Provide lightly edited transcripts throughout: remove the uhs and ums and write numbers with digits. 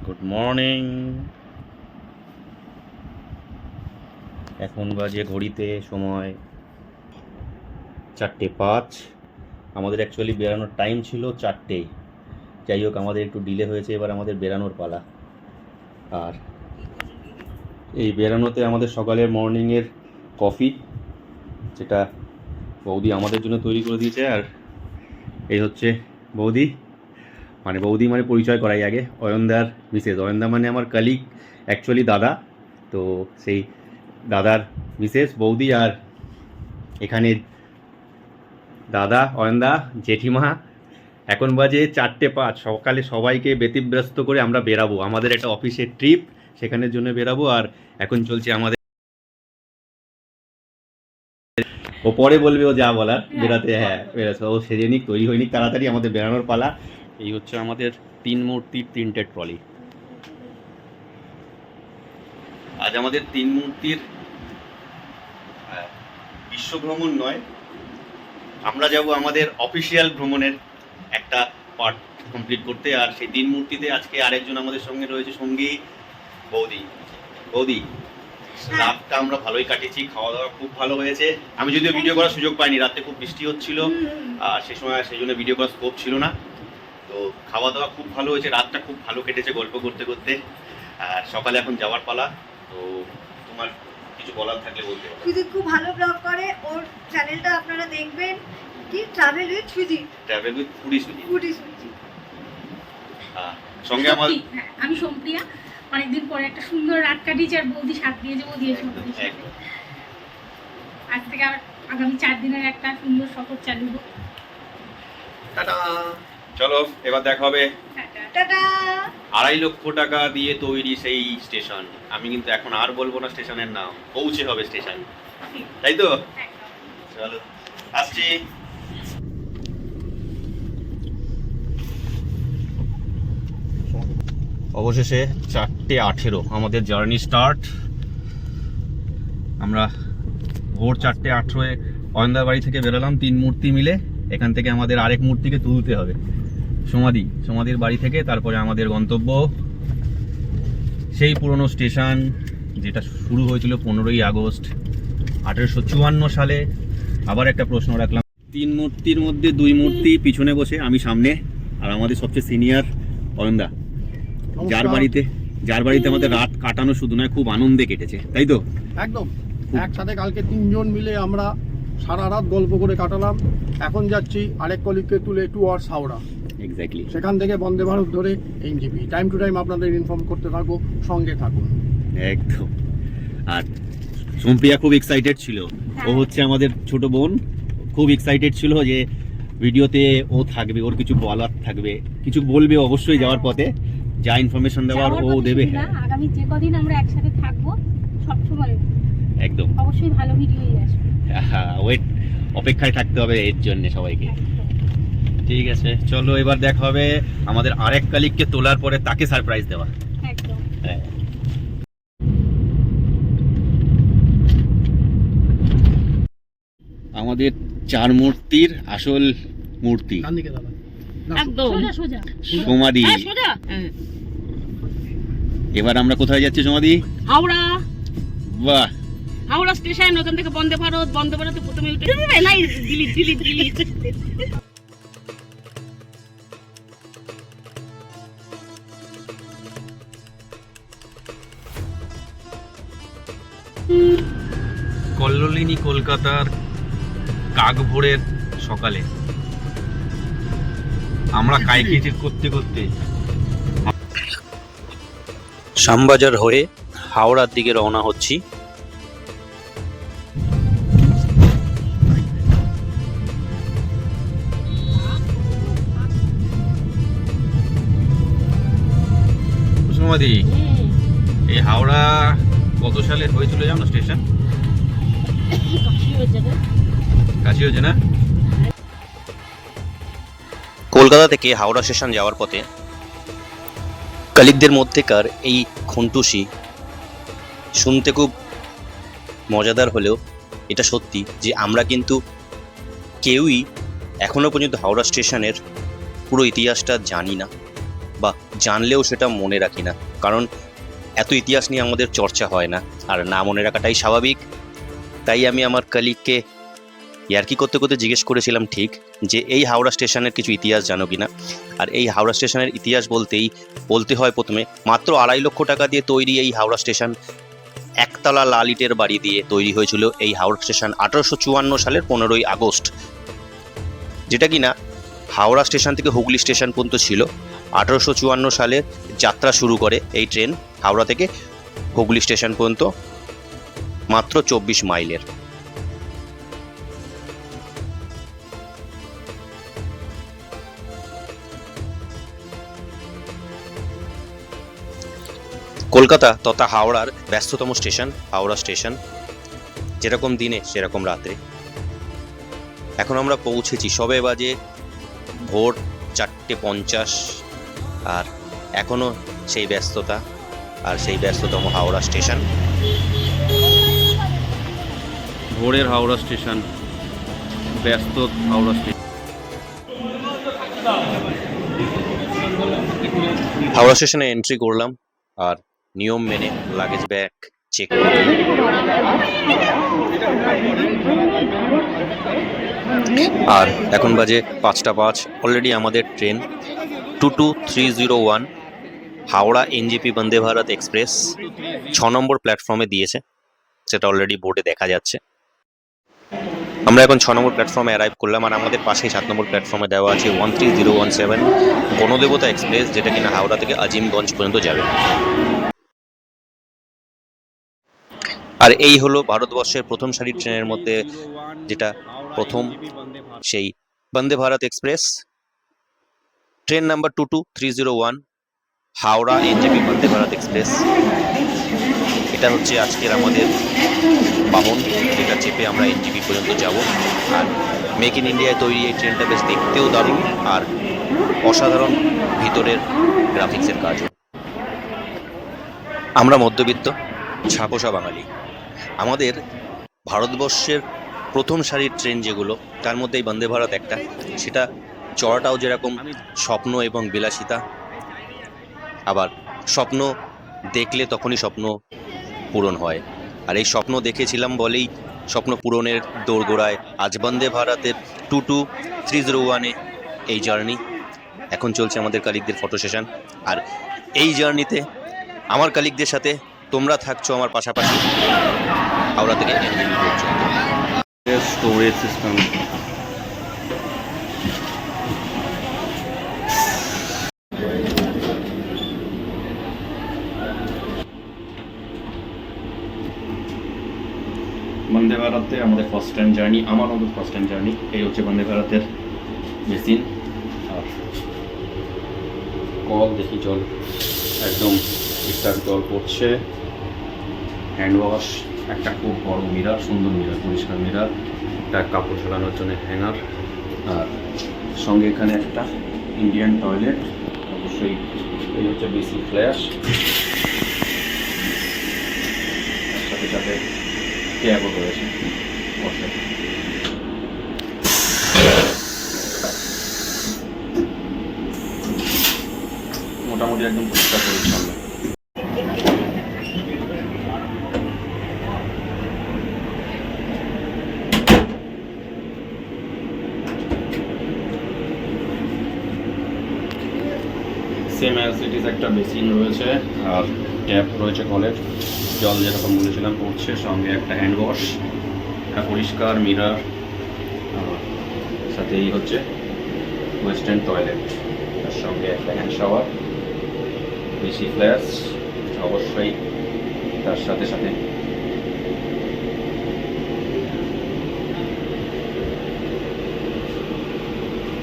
Good morning. এখন বাজে ঘড়িতে সময় 4:05। আমাদের অ্যাকচুয়ালি বেরানোর টাইম ছিল 4টে। যাই হোক, আমাদের একটু ডিলে হয়েছে, এবার আমাদের বেরানোর পালা। আর এই বেরানোতে আমাদের সকালের মর্নিংয়ের কফি, যেটা বৌদি আমাদের জন্য তৈরি করে দিয়েছে। আর এই হচ্ছে বৌদি, বৌদি মানে পরিচয় করাই আগে, অয়নদার মিসেস। অয়নদা মানে আমার কালিগ, অ্যাকচুয়ালি দাদা। তো সেই দাদার মিসেস বৌদি। আর এখানে দাদা, অয়নদা, জেঠিমা। এখন বাজে 4:05। সকালে সবাইকে ব্যতিব্যস্ত করে আমরা বেরাবো, আমাদের একটা অফিসের ট্রিপ, সেখানের জন্য বেরাবো। আর এখন চলছে আমাদের, ও পরে বলবে ও যা বলার, বেরাতে। হ্যাঁ, বেরাচ্ছে ও, সেজে নিক, তৈরি হয়নি, তাড়াতাড়ি আমাদের বেরানোর পালা। এই হচ্ছে আমাদের 3 মূর্তির 3টে ট্রলি। আজ আমাদের 3 মূর্তির বিশ্ব ভ্রমণ নয়, আমরা যাব আমাদের অফিসিয়াল ভ্রমণের একটা পার্ট কমপ্লিট করতে। আর সেই 3 মূর্তিতে আজকে আরেকজন আমাদের সঙ্গে রয়েছে, সঙ্গী বৌদি। বৌদি, রাতটা আমরা ভালোই কাটিয়েছি, খাওয়া দাওয়া খুব ভালো হয়েছে। আমি যদিও ভিডিও করার সুযোগ পাইনি, রাতে খুব বৃষ্টি হচ্ছিল, আর সে সময় সেই জন্য ভিডিও করার স্কোপ ছিল না। তো খাওয়া দাওয়া খুব ভালো হয়েছে, রাতটা খুব ভালো কেটেছে গল্প করতে করতে। আর সকালে এখন যাওয়ার পালা। তো তোমার কিছু বলার থাকলে বলতে পারো। সুজিত খুব ভালো ব্লগ করে, ওর চ্যানেলটা আপনারা দেখবেন, কি travel with Sujit. Travel with foodie Sujit. Foodie Sujit. সঙ্গে আমার, আমি সোমপ্রিয়া। অনেকদিন পরে একটা সুন্দর রাত কাটিয়েছি, আর বৌদি সাথ দিয়েছে, বৌদি এসে আজ থেকে আগামী 4 দিনের একটা সুন্দর সফর চালু হোক। টাটা। চলো এবার দেখা হবে। টাটা। 2.5 লক্ষ টাকা দিয়ে তৈরি সেই স্টেশন। আমি কিন্তু এখন আর বলবো না স্টেশনের নাম, পৌঁছে হবে স্টেশন, তাই তো? চলো আসছি। অবশেষে 4:18 আমাদের জার্নি স্টার্ট। আমরা ভোর 4:18 অয়নদার বাড়ি থেকে বেরোলাম 3 মূর্তি মিলে। এখান থেকে আমাদের আরেক মূর্তিকে তুলতে হবে সমাধির বাড়ি থেকে। তারপরে আমাদের গন্তব্য সেই পুরনো স্টেশন, যেটা শুরু হয়েছিল 15ই আগস্ট 1854 সালে। আবার একটা প্রশ্ন রাখলাম, 3 মূর্তির মধ্যে 2 মূর্তি পিছনে বসে, আমি সামনে, আর আমাদের সবচেয়ে সিনিয়র অয়নদা, যার বাড়িতে আমাদের রাত কাটানো শুধু নয়, খুব আনন্দে কেটেছে, তাই তো? একদম একসাথে কালকে 3 জন মিলে আমরা সারা রাত গল্প করে কাটালাম। এখন যাচ্ছি আরেক কলিগকে তুলে টুয়ার্ডস হাওড়া। এক্স্যাক্টলি। সেখান থেকে বন্দে ভারত ধরে এনজিপি। টাইম টু টাইম আপনাদের ইনফর্ম করতে থাকবো, সঙ্গে থাকুন। একদম। আর সোমপ্রিয়া খুব এক্সাইটেড ছিল, ও হচ্ছে আমাদের ছোট বোন, খুব এক্সাইটেড ছিল যে ভিডিওতে ও থাকবে, ওর কিছু বলার থাকবে, কিছু বলবে অবশ্যই যাওয়ার পথে, যা ইনফরমেশন দেওয়ার ও দেবে। হ্যাঁ, আগামী যে কদিন আমরা একসাথে থাকবো সব সময় একদম অবশ্যই ভালো ভিডিওই আসবে। ওয়েট, অপেক্ষায় থাকতে হবে এর জন্য সবাইকে। ঠিক আছে, চলো এবার দেখা হবে আমাদের আরেক কালিগকে তোলার পরে, তাকে সারপ্রাইজ দেওয়া। একদম। হ্যাঁ। আমাদের 4 মূর্তির আসল মূর্তি একদম সোজা সমাধি। সোজা। এবার আমরা কোথায় যাচ্ছি সমাধি? হাওড়া। বাহ, হাওড়া স্টেশন, ওখান থেকে বন্দে ভারতে প্রথমে উঠে নাই, ডিলিট। কল্লোলিনী কলকাতার কাকভোরের সকালে আমরা কাইকিটি করতে করতে শ্যামবাজার হয়ে হাওড়ার দিকে রওনা হচ্ছি। সমাধি, এই হাওড়া কত সালে হয়েছিল জানো স্টেশন? কাশি হয়েছে না? কলকাতা থেকে হাওড়া স্টেশন যাওয়ার পথে কালিকদের মধ্যেকার এই খুনটুসি শুনতে খুব মজাদার হলেও এটা সত্যি যে আমরা কিন্তু কেউই এখনো পর্যন্ত হাওড়া স্টেশনের পুরো ইতিহাসটা জানি না, বা জানলেও সেটা মনে রাখি না, কারণ এত ইতিহাস নিয়ে আমাদের চর্চা হয় না, আর না মনে রাখাটাই স্বাভাবিক। তাই আমি আমার কলিগকে ইয়ার্কি করতে করতে জিজ্ঞেস করেছিলাম ঠিক যে এই হাওড়া স্টেশনের কিছু ইতিহাস জানো কিনা। আর এই হাওড়া স্টেশনের ইতিহাস বলতে হয় প্রথমে মাত্র 2.5 লক্ষ টাকা দিয়ে তৈরি এই হাওড়া স্টেশন, একতলা লাল ইটের বাড়ি দিয়ে তৈরি হয়েছিল এই হাওড়া স্টেশন 1854 সালের 15ই আগস্ট, যেটা কিনা হাওড়া স্টেশন থেকে হুগলি স্টেশন পর্যন্ত ছিল। 1854 সালে যাত্রা শুরু করে এই ট্রেন হাওড়া থেকে হুগলি স্টেশন পর্যন্ত, মাত্র 24 মাইলের। কলকাতা তথা হাওড়ার ব্যস্ততম স্টেশন হাওড়া স্টেশন, যেরকম দিনে সেরকম রাত্রে। এখন আমরা পৌঁছেছি, সবে বাজে ভোর 4:50, আর এখনো সেই ব্যস্ততা আর সেই ব্যস্ততম হাওড়া স্টেশন। ভোরের হাওড়া স্টেশন, ব্যস্ত হাওড়া স্টেশন। হাওড়া স্টেশনে এন্ট্রি করলাম আর নিয়ম মেনে লাগেজ ব্যাগ চেক করে আর এখন বাজে 5:05। অলরেডি আমাদের train 22301 Howrah NJP Vande Bharat express 6 নম্বর প্ল্যাটফর্মে দিয়েছে, সেটা অলরেডি বোর্ডে দেখা যাচ্ছে। আমরা এখন 6 নম্বর প্ল্যাটফর্মে অ্যারাইভ করলাম, আর আমাদের পাশেই 7 নম্বর প্ল্যাটফর্মে দেওয়া আছে 13017 গণদেবতা এক্সপ্রেস, যেটা কিনা হাওড়া থেকে আজিমগঞ্জ পর্যন্ত যাবে। আর এই হলো ভারতবর্ষের প্রথম সারির ট্রেনের মধ্যে যেটা প্রথম, সেই Vande Bharat express, train number 22301 Howrah NJP Vande Bharat express. এটা হচ্ছে আজকের আমাদের বাহন, যেটা চেপে আমরা এনজেপি পর্যন্ত যাব। আর মেক ইন ইন্ডিয়ায় তৈরি এই ট্রেনটা বেশ দেখতেও দারুণ, আর অসাধারণ ভিতরের গ্রাফিক্সের কাজও। আমরা মধ্যবিত্ত ছাপোষা বাঙালি। আমাদের ভারতবর্ষের প্রথম সারির ট্রেন যেগুলো, তার মধ্যে এই বন্দে ভারত একটা, সেটা চড়াটাও যেরকম স্বপ্ন এবং বিলাসিতা, আবার স্বপ্ন দেখলে তখনই স্বপ্ন পূরণ হয়। আর এই স্বপ্ন দেখেছিলাম বলেই স্বপ্ন পূরণের দোরগোড়ায় আজ বন্দে ভারতের 22301-এ এই জার্নি। এখন চলছে আমাদের কালিগদের ফটো সেশন, আর এই জার্নিতে আমার কালিগদের সাথে তোমরা থাকছো আমার পাশাপাশি হাওড়া থেকে এনজেপি পর্যন্ত। স্টোরেজ সিস্টেম, বন্দে ভারতে আমাদের ফার্স্ট টাইম জার্নি, আমার মতো ফার্স্ট টাইম জার্নি। এই হচ্ছে বন্দে ভারতের মেশিন, আর কল দেখি জল একদম ঠিকঠাক জল পড়ছে। হ্যান্ড ওয়াশ, একটা খুব বড় মিরার, সুন্দর মিরার, পরিষ্কার মিরার, একটা কাপড় ঝোলানোর জন্য হ্যাঙ্গার, আর সঙ্গে এখানে একটা ইন্ডিয়ান টয়লেট, অবশ্যই এই হচ্ছে বেসি ফ্ল্যাশ, সাথে সাথে ট্যাবও রয়েছে বসে। মোটামুটি একদম পরিষ্কার পরিচ্ছন্ন। সেম অ্যাজ ইট ইজ একটা বেসিন রয়েছে, আর ট্যাপ রয়েছে কলের, জল যেরকম বলেছিলাম পড়ছে, সঙ্গে একটা হ্যান্ড ওয়াশ, একটা পরিষ্কার মিরার, সাথে এই হচ্ছে ওয়েস্টার্ন টয়লেট, তার সঙ্গে একটা হ্যান্ড শাওয়ার, বেশি ফ্ল্যাশ অবশ্যই, তার সাথে সাথে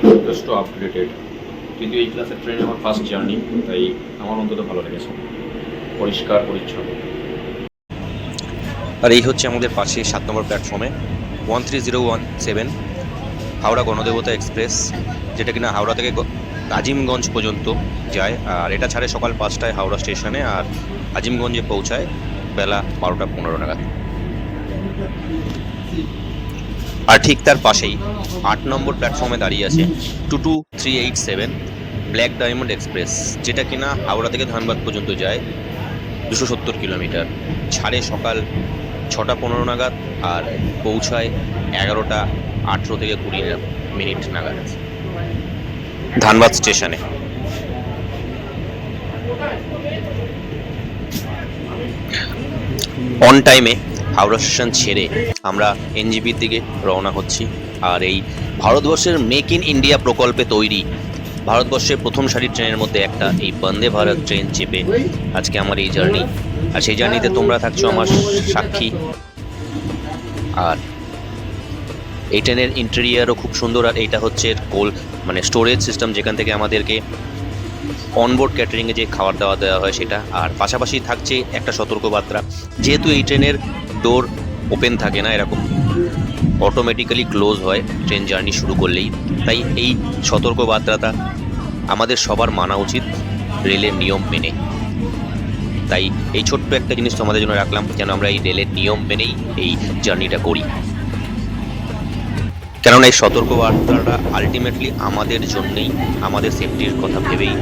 যথেষ্ট আপডেটেড। কিন্তু এই ক্লাসের ট্রেন আমার ফার্স্ট জার্নি, তাই আমার অন্তত ভালো লেগেছে, পরিষ্কার পরিচ্ছন্ন। আর এই হচ্ছে আমাদের পাশে 7 নম্বর প্ল্যাটফর্মে 13017 হাওড়া গণদেবতা এক্সপ্রেস, যেটা কিনা হাওড়া থেকে আজিমগঞ্জ পর্যন্ত যায়। আর এটা ছাড়ে সকাল 5টায় হাওড়া স্টেশনে, আর আজিমগঞ্জে পৌঁছায় বেলা 12:15 নাগাদ। আর ঠিক তার পাশেই 8 নম্বর প্ল্যাটফর্মে দাঁড়িয়ে আছে 22387 ব্ল্যাক ডায়মন্ড এক্সপ্রেস, যেটা কিনা হাওড়া থেকে ধানবাদ পর্যন্ত যায় 270 কিলোমিটার। ছাড়ে সকাল 6:15 নাগাদ আর পৌঁছায় 11:18 থেকে 20 মিনিট নাগাদ ধানবাদ স্টেশনে। অন টাইমে হাওড়া স্টেশন ছেড়ে আমরা এনজিপির দিকে রওনা হচ্ছি। আর এই ভারতবর্ষের মেক ইন ইন্ডিয়া প্রকল্পে তৈরি ভারতবর্ষের প্রথম সারির ট্রেনের মধ্যে একটা এই বন্দে ভারত ট্রেন চেপে আজকে আমার এই জার্নি। আর সেই জার্নিতে তোমরা থাকছো আমার সাক্ষী। আর এই ট্রেনের ইন্টেরিয়ারও খুব সুন্দর। আর এইটা হচ্ছে মানে স্টোরেজ সিস্টেম, যেখান থেকে আমাদেরকে অনবোর্ড ক্যাটারিংয়ে যে খাবার দাওয়া দেওয়া হয় সেটা। আর পাশাপাশি থাকছে একটা সতর্কবার্তা, যেহেতু এই ট্রেনের ডোর ওপেন থাকে না, এরকম অটোমেটিক্যালি ক্লোজ হয় ট্রেন জার্নি শুরু করলেই, তাই এই সতর্কবার্তাটা আমাদের সবার মানা উচিত রেলের নিয়ম মেনে। তাই এই ছোট্ট একটা জিনিস তোমাদের জন্য রাখলাম, যেন আমরা এই রেলের নিয়ম মেনেই এই জার্নিটা করি। কেননা এই সতর্কবার্তাটা আলটিমেটলি আমাদের জন্যেই, আমাদের সেফটির কথা ভেবেই,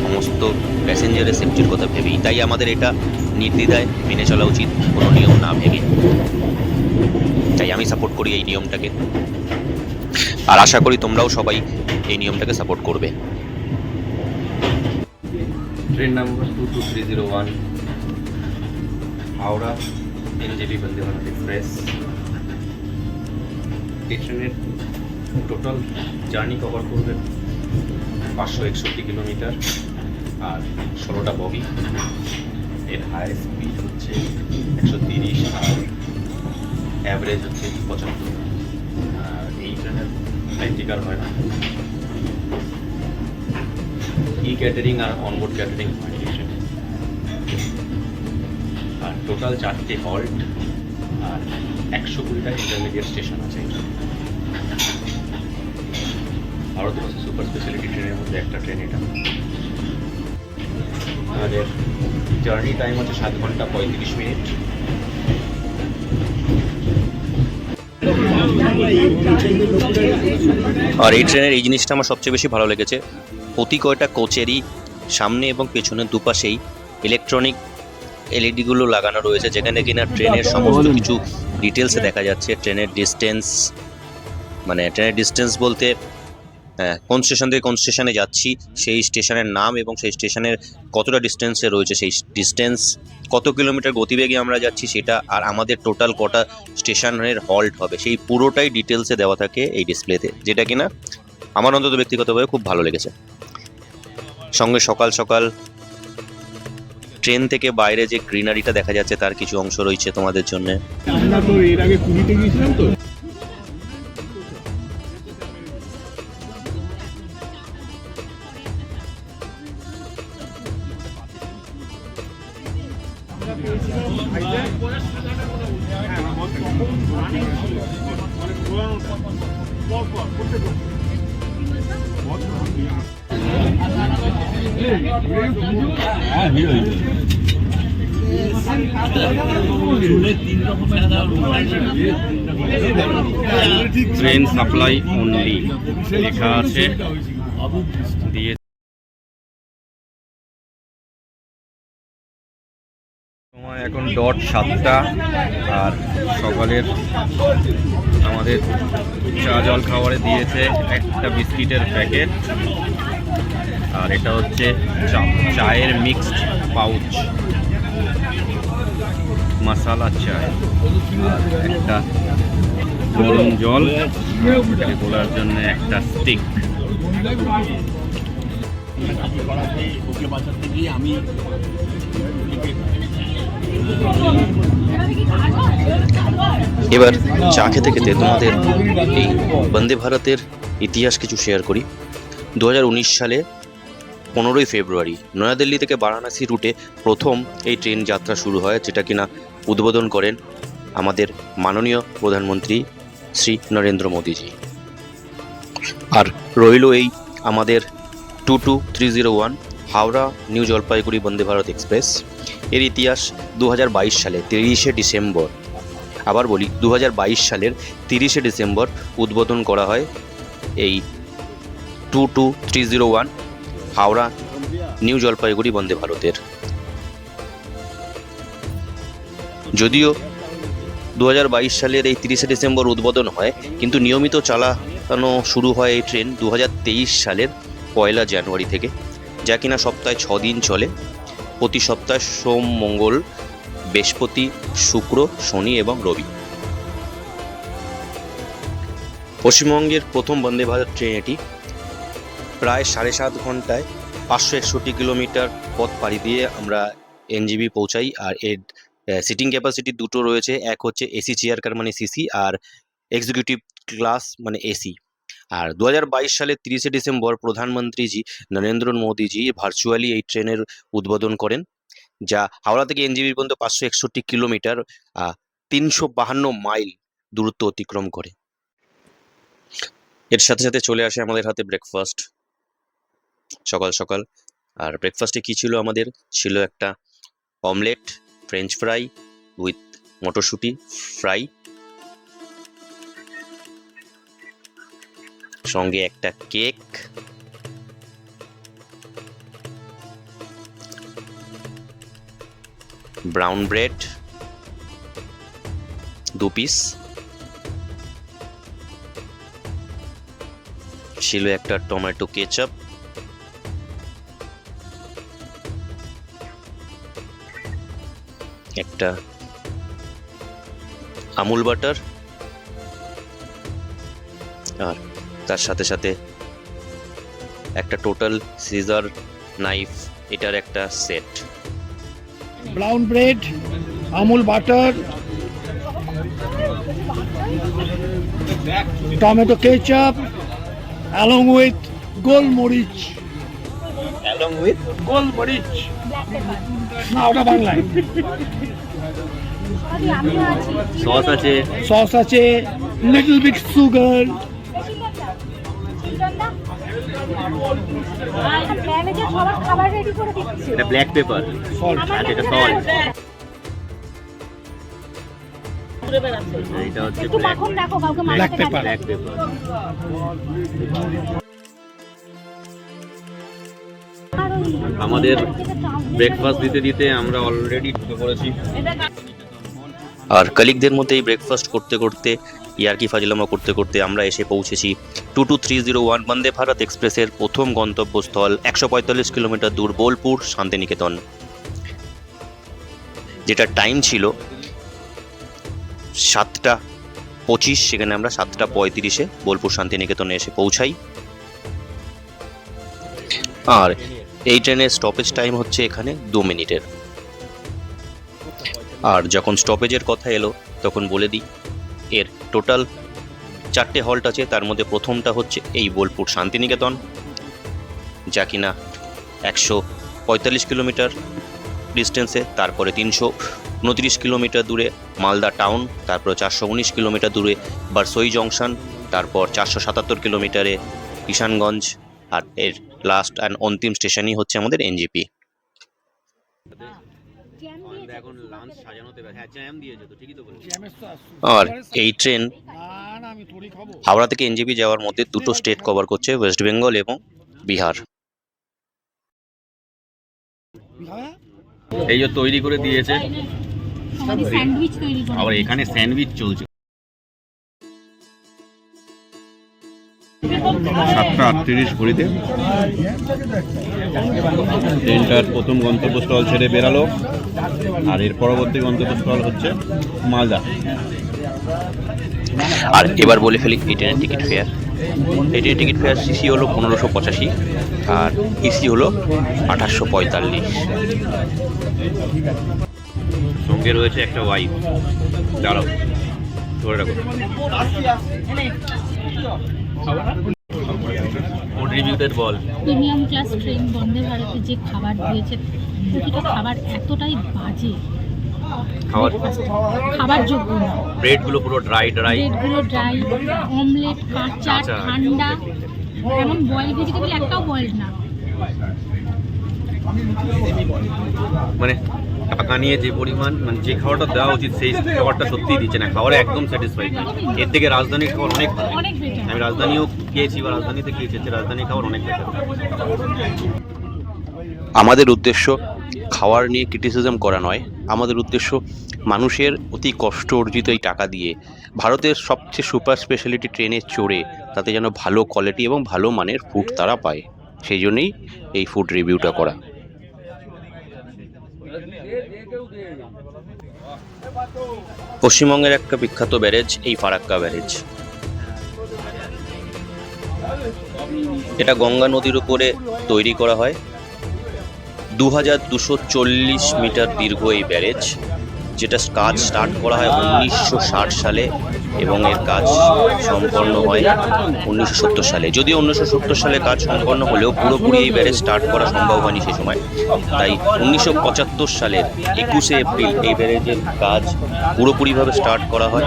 সমস্ত প্যাসেঞ্জারের সেফটির কথা ভেবেই। তাই আমাদের এটা নির্দ্বিধায় মেনে চলা উচিত, কোনো নিয়ম না ভেবে। তাই আমি সাপোর্ট করি এই নিয়মটাকে, আর আশা করি তোমরাও সবাই এই নিয়মটাকে সাপোর্ট করবে। Train number 22301 Howrah NJP Vande Bharat express. এই ট্রেনের টোটাল জার্নি কভার করবে 561 কিলোমিটার আর 16টা বগি। এর হাই স্পিড হচ্ছে 130 আর অ্যাভারেজ হচ্ছে 75। আর এই ট্রেনের প্র্যাকটিক্যাল হয় না, ই ক্যাটারিং আর অনবোর্ড ক্যাটারিং হয় এই ট্রেনে। আর টোটাল 4টে হল্ট আর 120টা ইন্টারমিডিয়েট স্টেশন আছে। ভারতবর্ষের সুপার স্পেশালিটি ট্রেনের মধ্যে একটা ট্রেন এটা। আর এর জার্নি টাইম হচ্ছে 7 ঘন্টা 35 মিনিট। আর এই ট্রেনের এই জিনিসটা আমার সবচেয়ে বেশি ভালো লেগেছে, প্রতি কয়টা কোচেরই সামনে এবং পেছনে দুপাশেই ইলেকট্রনিক এলইডিগুলো লাগানো রয়েছে, যেখানে কিনা ট্রেনের সমস্ত কিছু ডিটেলসে দেখা যাচ্ছে। ট্রেনের ডিস্টেন্স বলতে কোন স্টেশন থেকে কোন স্টেশনে যাচ্ছি সেই স্টেশনের নাম এবং সেই স্টেশনের কতটা ডিস্টেন্সে রয়েছে সেই ডিস্টেন্স, কত কিলোমিটার গতিবেগে আমরা যাচ্ছি সেটা, আর আমাদের টোটাল কটা স্টেশনের হল্ট হবে সেই পুরোটাই ডিটেলসে দেওয়া থাকে এই ডিসপ্লেতে, যেটা কিনা আমার অন্তত ব্যক্তিগতভাবে খুব ভালো লেগেছে। সঙ্গে সকাল সকাল ট্রেন থেকে বাইরে যে গ্রিনারিটা দেখা যাচ্ছে তার কিছু অংশ রয়েছে তোমাদের জন্য। আমরা তো এর আগে পুরীতে গিয়েছিলাম তো। ট্রেন সাপ্লাই অনলি লেখা আছে দিয়ে। সময় এখন ডট 7টা আর সকালের আমাদের চা জল খাবারে দিয়েছে একটা বিস্কিটের প্যাকেট, আর এটা হচ্ছে চায়ের মিক্সড পাউচ, মশালা চায়, আর একটা গরম জল, এটাকে তোলার জন্য একটা স্টিক। এবার চা খেতে খেতে তোমাদের এই বন্দে ভারতের ইতিহাস কিছু শেয়ার করি। 2019 সালে 15ই ফেব্রুয়ারি নয়াদিল্লি থেকে বারাণসী রুটে প্রথম এই ট্রেন যাত্রা শুরু হয়, যেটা কিনা উদ্বোধন করেন আমাদের মাননীয় প্রধানমন্ত্রী শ্রী নরেন্দ্র মোদীজি। আর রইল এই আমাদের 22301 হাওড়া নিউ জলপাইগুড়ি বন্দে ভারত এক্সপ্রেস। এর ইতিহাস 2022 সালে 30শে ডিসেম্বর, আবার বলি 2022 সালের 30শে ডিসেম্বর উদ্বোধন করা হয় এই 22301 হাওড়া নিউ জলপাইগুড়ি বন্দে ভারতের। যদিও 2022 সালের এই 30শে ডিসেম্বর উদ্বোধন হয়, কিন্তু নিয়মিত চালানো শুরু হয় এই ট্রেন 2023 সালের 1 জানুয়ারি থেকে, যা কিনা সপ্তাহে 6 দিন চলে। প্রতি সপ্তাহে সোম, মঙ্গল, বৃহস্পতি, শুক্র, শনি এবং রবি। পশ্চিমবঙ্গের প্রথম বন্দে ভারত ট্রেন এটি। প্রায় 7.5 ঘন্টায় 561 কিলোমিটার পথ পাড়ি দিয়ে আমরা এনজিবি পৌঁছাই। আর এর সিটিং ক্যাপাসিটি দুটো রয়েছে, এক হচ্ছে এসি চেয়ার কার মানে সিসি, আর এক্সিকিউটিভ ক্লাস মানে এসি। আর 2022 সালের 30শে ডিসেম্বর প্রধানমন্ত্রীজি নরেন্দ্র মোদীজি ভার্চুয়ালি এই ট্রেনের উদ্বোধন করেন, যা হাওড়া থেকে এনজিবি পর্যন্ত 561 কিলোমিটার 352 মাইল দূরত্ব অতিক্রম করে। এর সাথে সাথে চলে আসে আমাদের হাতে ব্রেকফাস্ট সকাল সকাল। আর ব্রেকফাস্টে কি ছিল আমাদের? ছিল একটা অমলেট, ফ্রেঞ্চ ফ্রাই উইথ মটরশুঁটি ফ্রাই, সঙ্গে একটা কেক, ব্রাউন ব্রেড 2 পিস, ছিল একটা টমেটো কেচাপ, একটা আমুল বাটার, আর তার সাথে সাথে একটা টোটাল সিজার নাইফ, এটার একটা set. Brown bread, Amul butter, tomato ketchup, along with গোলমরিচ। গোলমরিচ না, ওটা বাংলায়। সস আছে, সস আছে, লিটল বিট সুগার। এটা ব্ল্যাক পেপার, আর এটা সল্ট, এটা হচ্ছে ব্ল্যাক পেপার। Black pepper. আমাদের ব্রেকফাস্ট দিতে দিতে আমরা অলরেডি ঢুকে পড়েছি। আর কলিগদের মধ্যে এই ব্রেকফাস্ট করতে করতে, ইয়ার্কি ফাজলামা করতে করতে আমরা এসে পৌঁছেছি 22301 বন্দে ভারত এক্সপ্রেসের প্রথম গন্তব্যস্থল 145 কিলোমিটার দূর বোলপুর শান্তিনিকেতন, যেটা টাইম ছিল 7:25। সেখানে আমরা 7:35-এ বোলপুর শান্তিনিকেতনে এসে পৌঁছাই। আর এই ট্রেনের স্টপেজ টাইম হচ্ছে এখানে 2 মিনিটের। আর যখন স্টপেজের কথা এলো তখন বলে দিই, এর টোটাল 4টে হল্ট আছে। তার মধ্যে প্রথমটা হচ্ছে এই বোলপুর শান্তিনিকেতন, যা কিনা 145 কিলোমিটার ডিস্টেন্সে। তারপরে 329 কিলোমিটার দূরে মালদা টাউন, তারপরে 419 কিলোমিটার দূরে বারসই জংশন, তারপর 477 কিলোমিটারে কিষানগঞ্জ। আর এর লাস্ট অ্যান্ড অন্তিম স্টেশনই হচ্ছে আমাদের এনজিপি। এখন লাঞ্চ সাজানোতে ব্যস্ত। হ্যাঁ, জ্যাম দিয়েছে তো, ঠিকই তো বলেছি। আর এই ট্রেন হাওড়া থেকে এনজিপি যাওয়ার মধ্যে দুটো স্টেট কভার করছে, ওয়েস্ট বেঙ্গল এবং বিহার। এই যে তৈরি করে দিয়েছে, স্যান্ডউইচ তৈরি করে আবার এখানে স্যান্ডউইচ চলছে। 7:38 ঘড়িতে ট্রেনটার প্রথম গন্তব্যস্থল ছেড়ে বেরালো। আর এর পরবর্তী গন্তব্যস্থল হচ্ছে মালদা। আর এবার বলে ফেলি এই ট্রেনের টিকিট ফেয়ার। এই ট্রেনের টিকিট ফেয়ার সিসি হলো 1585 আর ইসি হলো 1845। সঙ্গে রয়েছে একটা ওয়াইফ। দাঁড়াও, ধরে রাখো। রিভিউটেড বল। প্রিমিয়াম ক্লাস ট্রেন বন্দে ভারতে যে খাবার দিয়েছে, প্রতিটা খাবার এতটাই বাজে, খাবার যোগ্য না। ব্রেডগুলো পুরো ড্রাই, ব্রেডগুলো ড্রাই, অমলেট কাঁচা, ঠান্ডা, এমন বয়েল ভেজিটেবল একটাও বয়েল না। মানে টাকা নিয়ে যে পরিমাণ মানে যে খাবারটা দেওয়া উচিত সেই খাবারটা সত্যিই দিচ্ছে না, খাবারে একদম স্যাটিসফাইড না। এর থেকে রাজধানীর খাবার অনেক ভালো। অনেক বেটার। আমি রাজধানীও খেয়েছি বা রাজধানীতে খেয়েছি, রাজধানীর খাবার অনেক বেটার। আমাদের উদ্দেশ্য খাওয়ার নিয়ে ক্রিটিসিজম করা নয়, আমাদের উদ্দেশ্য মানুষের অতি কষ্ট অর্জিত এই টাকা দিয়ে ভারতের সবচেয়ে সুপার স্পেশালিটি ট্রেনে চড়ে তাতে যেন ভালো কোয়ালিটি এবং ভালো মানের ফুড তারা পায়, সেই জন্যই এই ফুড রিভিউটা করা। পশ্চিমবঙ্গের একটা বিখ্যাত ব্যারেজ এই ফারাক্কা ব্যারেজ। এটা গঙ্গা নদীর উপরে তৈরি করা হয়। 2240 মিটার দীর্ঘ এই ব্যারেজ, যেটা কাজ স্টার্ট করা হয় 1960 সালে এবং এর কাজ সম্পন্ন হয় 1970 সালে। যদিও 1970 সালে কাজ সম্পন্ন হলেও পুরোপুরি এই ব্যারেজ স্টার্ট করা সম্ভব হয়নি সে সময়, তাই 1975 সালের 21শে এপ্রিল এই ব্যারেজের কাজ পুরোপুরিভাবে স্টার্ট করা হয়।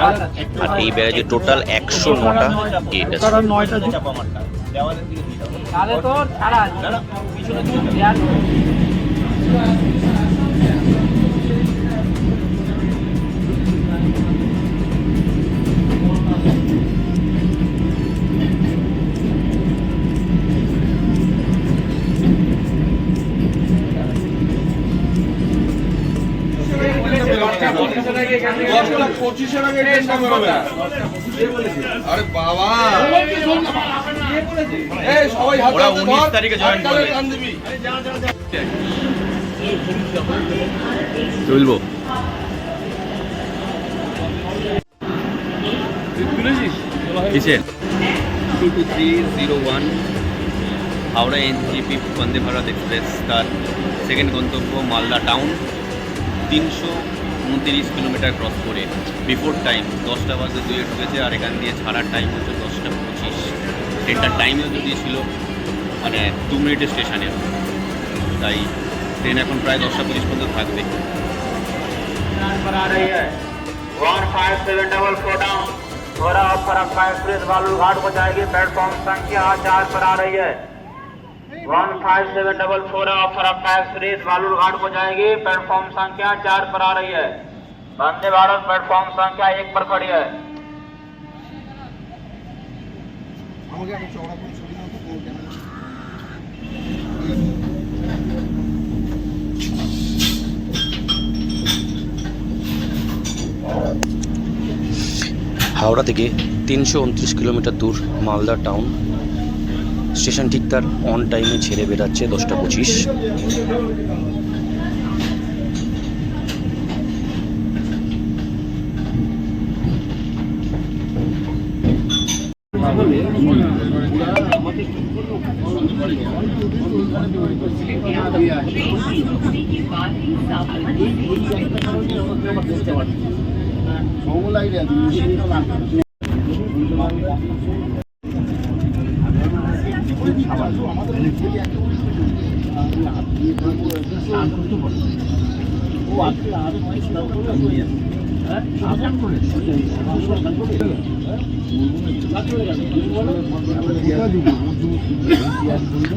আর এই ব্যারেজে টোটাল 109টা গেট আছে। আরে বাবা ওরা 19 তারিখে জয়েন করবে। চলবো কিসের 22301 হাওড়া এনজিপি বন্দে ভারত এক্সপ্রেস, তার সেকেন্ড গন্তব্য মালদা টাউন। 329 কিলোমিটার ক্রস করে বিফোর টাইম 10টা বাজে 2 ঢুকেছে, আর এখান দিয়ে ছাড়ার টাইম হচ্ছে 10টা 25। ট্রেনটার টাইমও দিয়েছিল মানে 2 মিনিটের স্টেশনে, তাই ট্রেন এখন প্রায় 10টা 25 পর্যন্ত থাকবে। 15744 डाउन थोड़ा फरक्का एक्सप्रेस बालूरघाट को जाएगी, प्लेटफॉर्म संख्या 4 पर आ रही है। 15744 फरक्का एक्सप्रेस बालूरघाट को जाएगी, प्लेटफॉर्म संख्या 4 पर आ रही है। वंदे भारत प्लेटफॉर्म संख्या 1 पर खड़ी है। হাওড়া থেকে 329 কিলোমিটার দূর মালদা টাউন স্টেশন ঠিক তার অন টাইমে ছেড়ে বেরাচ্ছে 10টা 25।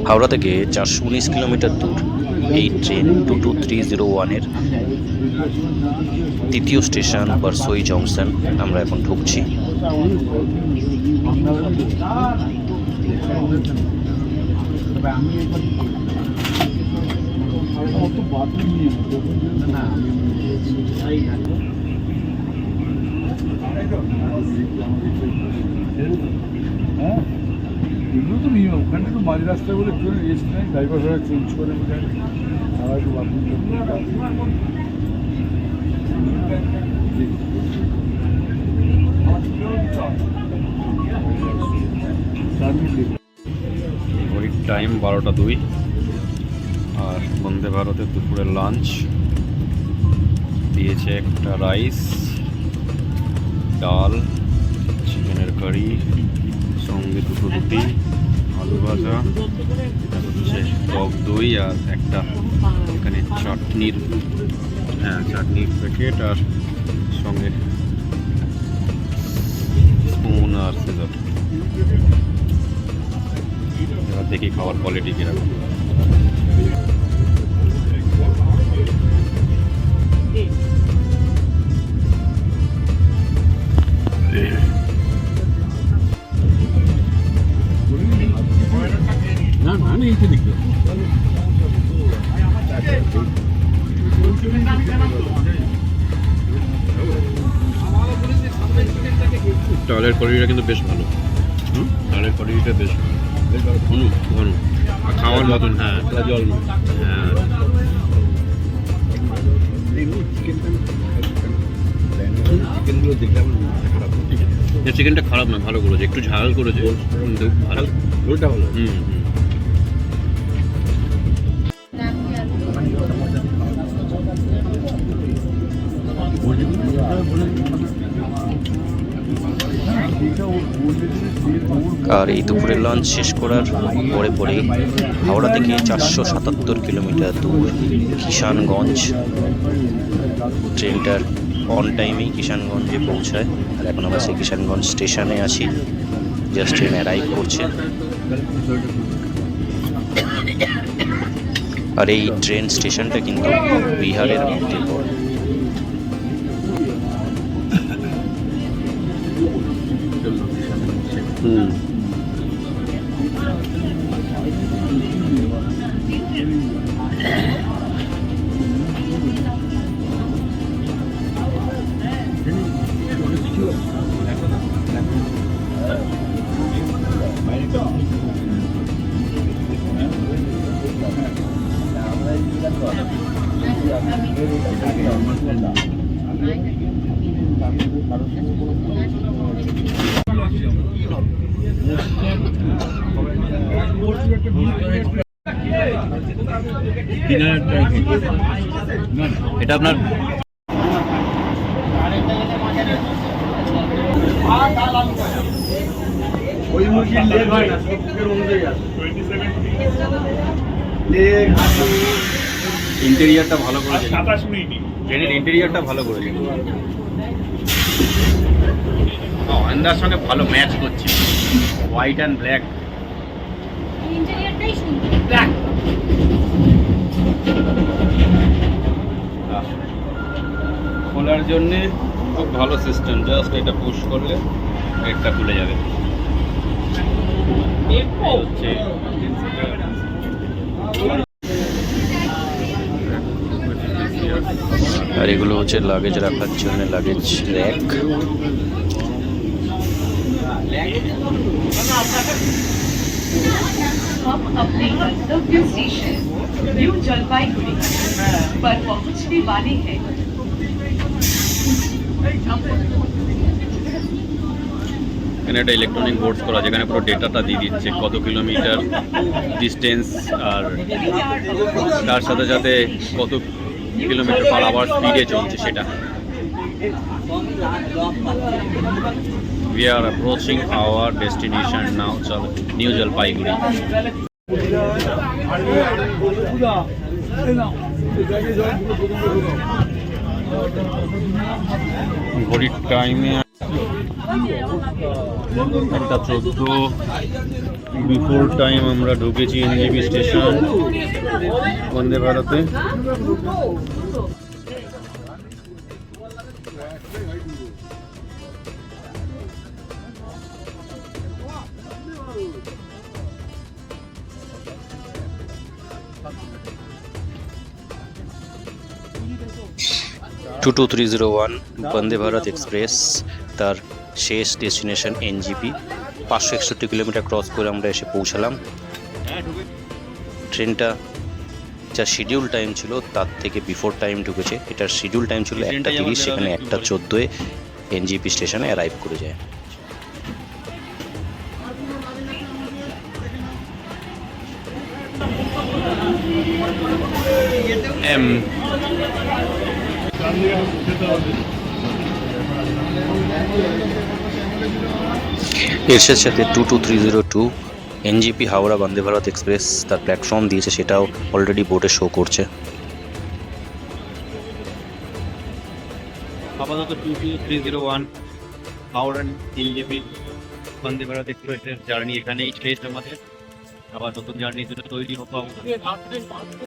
হাওড়া থেকে 419 কিলোমিটার দূর এই ট্রেন 22301-এর তৃতীয় স্টেশন বারসোই জংশন আমরা এখন ঢুকছি। এগুলো তো নিয়ম, ওখানে একটু মাঝ রাস্তায় বলে একটু রেস্ট নেই, ড্রাইভার ভাড়া চেঞ্জ করে তারা একটু বাথরুম ঘড়ির টাইম 12টা 2, আর বন্দে ভারতের দুপুরের লাঞ্চ দিয়েছে একটা রাইস, ডাল, চিকেনের কারি, সঙ্গে দুটো রুটি, আলু ভাজা, হচ্ছে টক দই, আর একটা এখানে চাটনির প্যাকেট, আর সঙ্গে স্পুন আর সিজার। এবার দেখি খাওয়ার কোয়ালিটি কীরকম। চালের কোয়ালিটিটা কিন্তু বেশ ভালো। চালের কোয়ালিটিটা বেশ ঘন ঘন আর খাওয়ার মতন। হ্যাঁ জল। হ্যাঁ চিকেনগুলো দেখলে আমার খারাপ, চিকেনটা খারাপ না, ভালো করেছে, একটু ঝাল করেছে কিন্তু ভালো, ওটা ভালো। আর এই দুপুরের লাঞ্চ শেষ করার পরে পরেই হাওড়া থেকে 477 কিলোমিটার দূর কিষানগঞ্জ, ট্রেনটার অন টাইমেই কিষানগঞ্জে পৌঁছায়। আর এখন আমরা সেই কিষানগঞ্জ স্টেশনে আছি, জাস্ট ট্রেন অ্যারাইভ করছে। আর এই ট্রেন স্টেশনটা কিন্তু বিহারের মধ্যে পড়ে। এটা আপনার ইন্টেরিয়ারটা ভালো করেছে, ট্রেনের ইন্টেরিয়ারটা ভালো করেছে, অন্দার সঙ্গে ভালো ম্যাচ করছে, হোয়াইট অ্যান্ড ব্ল্যাক। ইন্টেরিয়রটাই সুন্দর। খোলার জন্যে খুব ভালো সিস্টেম, জাস্ট এটা পুশ করলে গেটটা খুলে যাবে। হচ্ছে আর এগুলো হচ্ছে লাগেজ রাখার জন্য লাগেজ র্যাক। हम अपने गंतव्य स्टेशन न्यू जलपाईगुड़ी पर पहुंचने वाले हैं। এখানে একটা ইলেকট্রনিক বোর্ডস করা, যেখানে পুরো ডেটাটা দিয়ে দিচ্ছে কত কিলোমিটার ডিস্টেন্স, আর তার সাথে সাথে কত কিলোমিটার পার আওয়ার স্পিডে চলছে সেটা। We are approaching our destination now, New Jalpaiguri. ঘড়ির টাইমে 1:14 বিফোর টাইম আমরা ঢুকেছি এনজেপি স্টেশন বন্দে ভারতে। টু 2301 বন্দে ভারত এক্সপ্রেস তার শেষ ডেস্টিনেশন এনজিপি। 561 কিলোমিটার ক্রস করে আমরা এসে পৌঁছালাম। ট্রেনটা যা শিডিউল টাইম ছিল তার থেকে বিফোর টাইম ঢুকেছে। এটার শিডিউল টাইম ছিল 1:30, সেখানে 1:14 এনজিপি স্টেশনে অ্যারাইভ করে যায়। এর সাথে 22302 এনজিপি হাওড়া বন্দে ভারত এক্সপ্রেস তার প্ল্যাটফর্ম দিয়েছে, সেটাও অলরেডি বোর্ডে শো করছে। আপাতত 22301 হাওড়া এনজিপি বন্দে ভারত এক্সপ্রেসের জার্নি এখানেই শেষ আমাদের। আবার নতুন জার্নির জন্য তৈরি হবো।